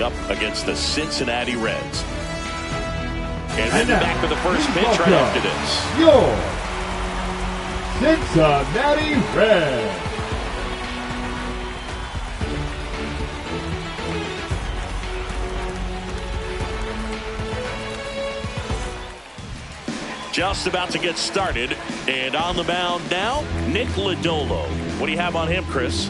going up against the Cincinnati Reds. And we'll be back with the first pitch right after this. Your Cincinnati Reds. Just about to get started, and on the mound now, Nick Lodolo. What do you have on him, Chris?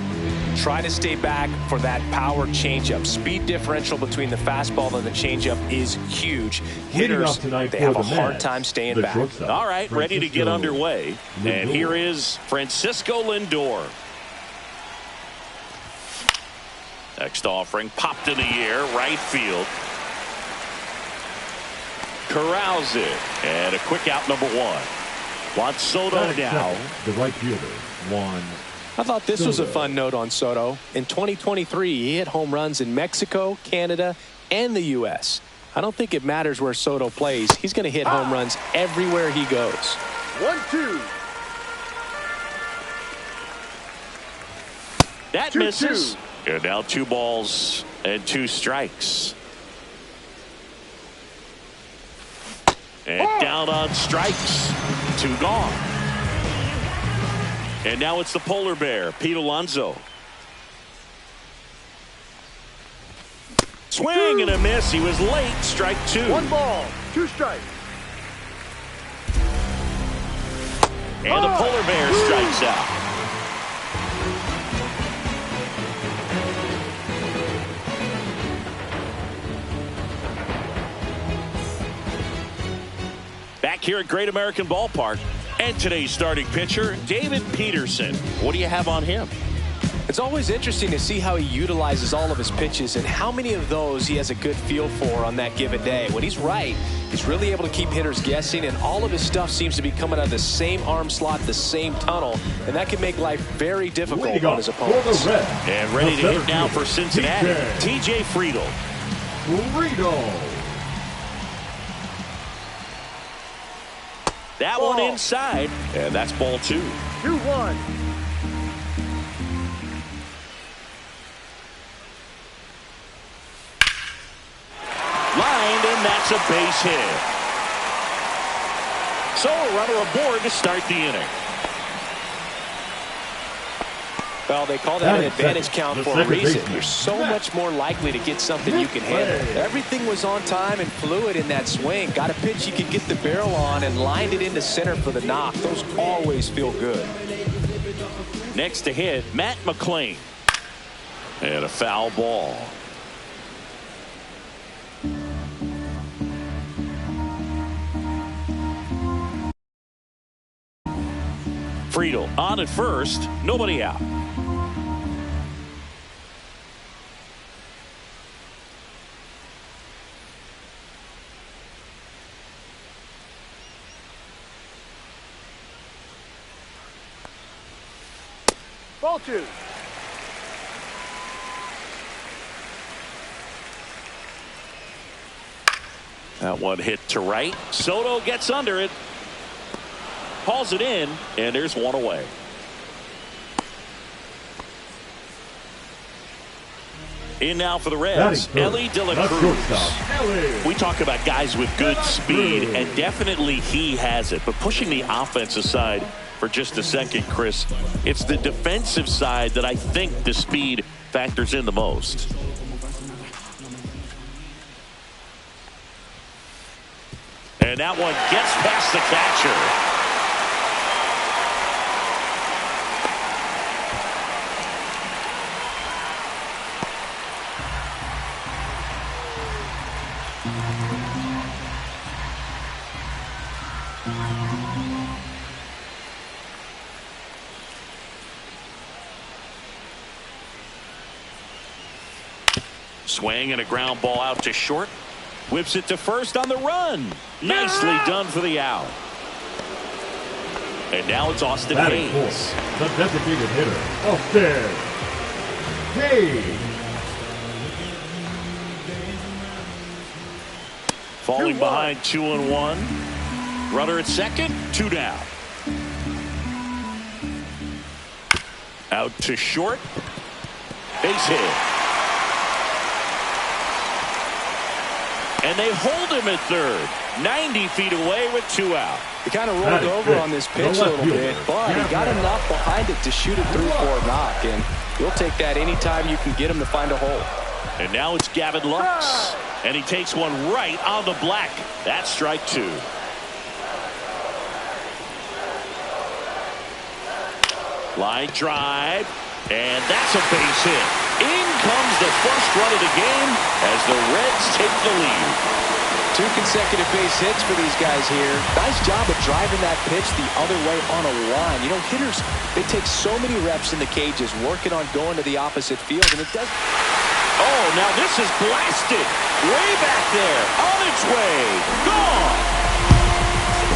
Try to stay back for that power changeup. Speed differential between the fastball and the changeup is huge. Hitters, they have a hard time staying back. All right, ready to get underway. And here is Francisco Lindor. Next offering, popped in the air, right field. Corrals it, and a quick out, number one. Juan Soto now. The right fielder, Juan. I thought this was a fun note on Soto. In 2023, he hit home runs in Mexico, Canada, and the U.S. I don't think it matters where Soto plays. He's going to hit home runs everywhere he goes. 1-2. That misses. And now 2 balls and 2 strikes. And down on strikes. 2 gone. And now it's the polar bear, Pete Alonso. Swing and a miss. He was late. Strike 2. 1 ball, 2 strikes. And the polar bear strikes out. Back here at Great American Ballpark. And today's starting pitcher, David Peterson. What do you have on him? It's always interesting to see how he utilizes all of his pitches and how many of those he has a good feel for on that given day. When he's right, he's really able to keep hitters guessing, and all of his stuff seems to be coming out of the same arm slot, the same tunnel, and that can make life very difficult on his opponents. And ready to hit now for Cincinnati, TJ Friedl. That one inside, and that's ball 2. 2-1. Lined, and that's a base hit. So a runner aboard to start the inning. Well, they call that an advantage count for a reason. You're so much more likely to get something you can handle. Everything was on time and fluid in that swing. Got a pitch you could get the barrel on and lined it into center for the knock. Those always feel good. Next to hit, Matt McClain. And a foul ball. Friedl on at first, nobody out. Ball 2. That one hit to right. Soto gets under it. Hauls it in, and there's one away. In now for the Reds, Elly De La Cruz. We talk about guys with good speed, and definitely he has it. But pushing the offense aside for just a second, Chris, it's the defensive side that I think the speed factors in the most. And that one gets past the catcher. Swing and a ground ball out to short. Whips it to first on the run. Nicely done for the out. And now it's Austin Hayes. The designated hitter, Austin Hayes. Falling behind 2-1. Runner at second, 2 down. Out to short. Base hit. And they hold him at third. 90 feet away with 2 out. He kind of rolled over on this pitch a little bit, but he got enough behind it to shoot it through for a knock. And you'll take that anytime you can get him to find a hole. And now it's Gavin Lux. And he takes one right on the black. That's strike 2. Line drive. And that's a base hit. In comes the first run of the game as the Reds take the lead. 2 consecutive base hits for these guys here. Nice job of driving that pitch the other way on a line. You know, hitters, they take so many reps in the cages working on going to the opposite field, and it does. Oh, now this is blasted. Way back there. On its way. Gone.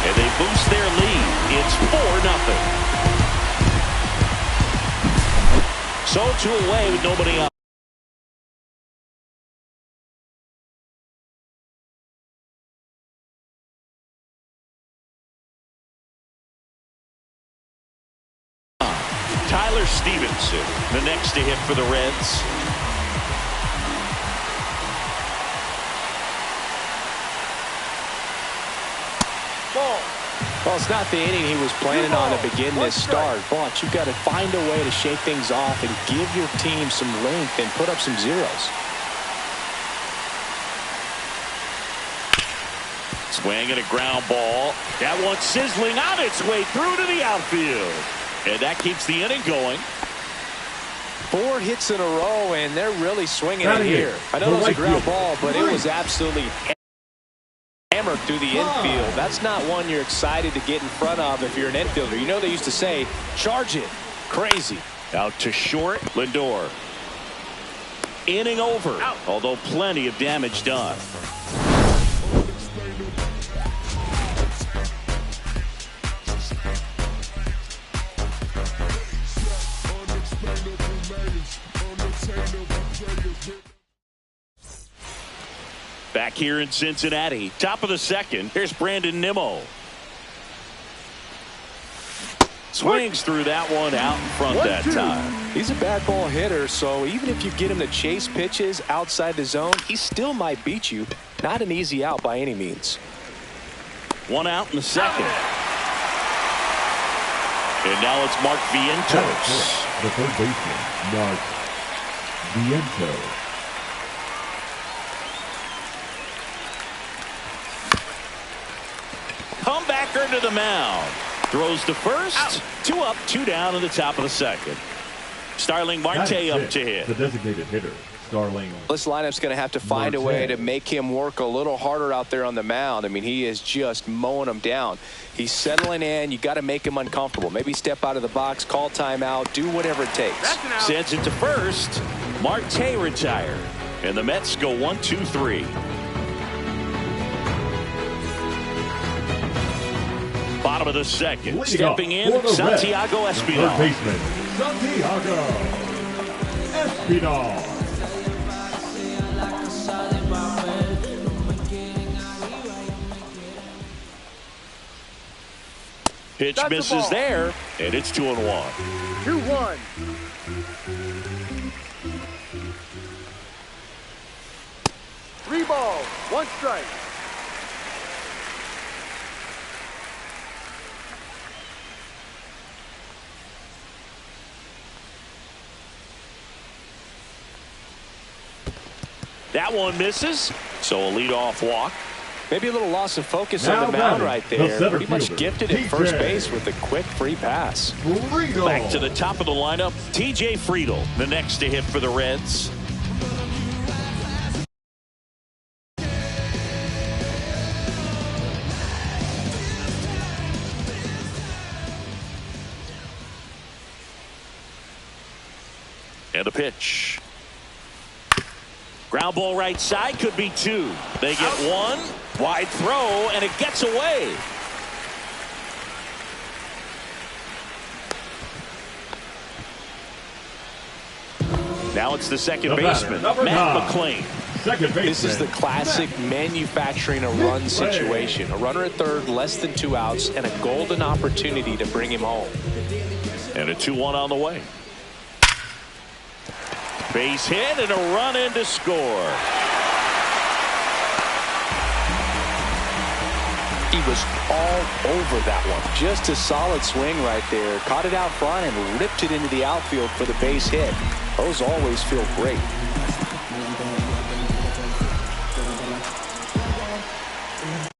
And they boost their lead. It's 4-0. So 2 away with nobody out. Tyler Stevenson, the next to hit for the Reds. Ball. Well, it's not the inning he was planning on to begin this start, but you've got to find a way to shake things off and give your team some length and put up some zeros. Swing and a ground ball. That one's sizzling on its way through to the outfield. And that keeps the inning going. 4 hits in a row, and they're really swinging it here. I know it was a ground ball, but it was absolutely hammered through the infield. That's not one you're excited to get in front of if you're an infielder. You know they used to say, charge it. Crazy. Out to short, Lindor. Inning over, although plenty of damage done. Back here in Cincinnati, top of the second, here's Brandon Nimmo. Swings through that one out in front that time. He's a bad ball hitter, so even if you get him to chase pitches outside the zone, he still might beat you. Not an easy out by any means. 1 out in the second. And now it's Mark Vientos. The third baseman, Mark Vientos. Comebacker to the mound. Throws to first. Out. 2 up, 2 down in the top of the second. Starling Marte up to hit. The designated hitter, Starling. This lineup's going to have to find a way to make him work a little harder out there on the mound. I mean, he is just mowing them down. He's settling in. You got to make him uncomfortable. Maybe step out of the box, call timeout, do whatever it takes. Sends it to first. Marte retired. And the Mets go 1-2-3. Bottom of the second. Stepping in, Santiago Espinal. Third baseman, Santiago Espinal. Pitch misses there, and it's 2-1. 2-1. Three balls, 1 strike. That one misses, so a leadoff walk. Maybe a little loss of focus on the mound right there. Pretty much gifted at first base with a quick free pass. Back to the top of the lineup, TJ Friedl, the next to hit for the Reds. And the pitch. Ground ball right side, could be 2. They get 1, wide throw, and it gets away. Now it's the second baseman, Matt McLain. Second baseman. This is the classic manufacturing a run situation. A runner at third, less than 2 outs, and a golden opportunity to bring him home. And a 2-1 on the way. Base hit and a run in to score. He was all over that one. Just a solid swing right there. Caught it out front and ripped it into the outfield for the base hit. Those always feel great.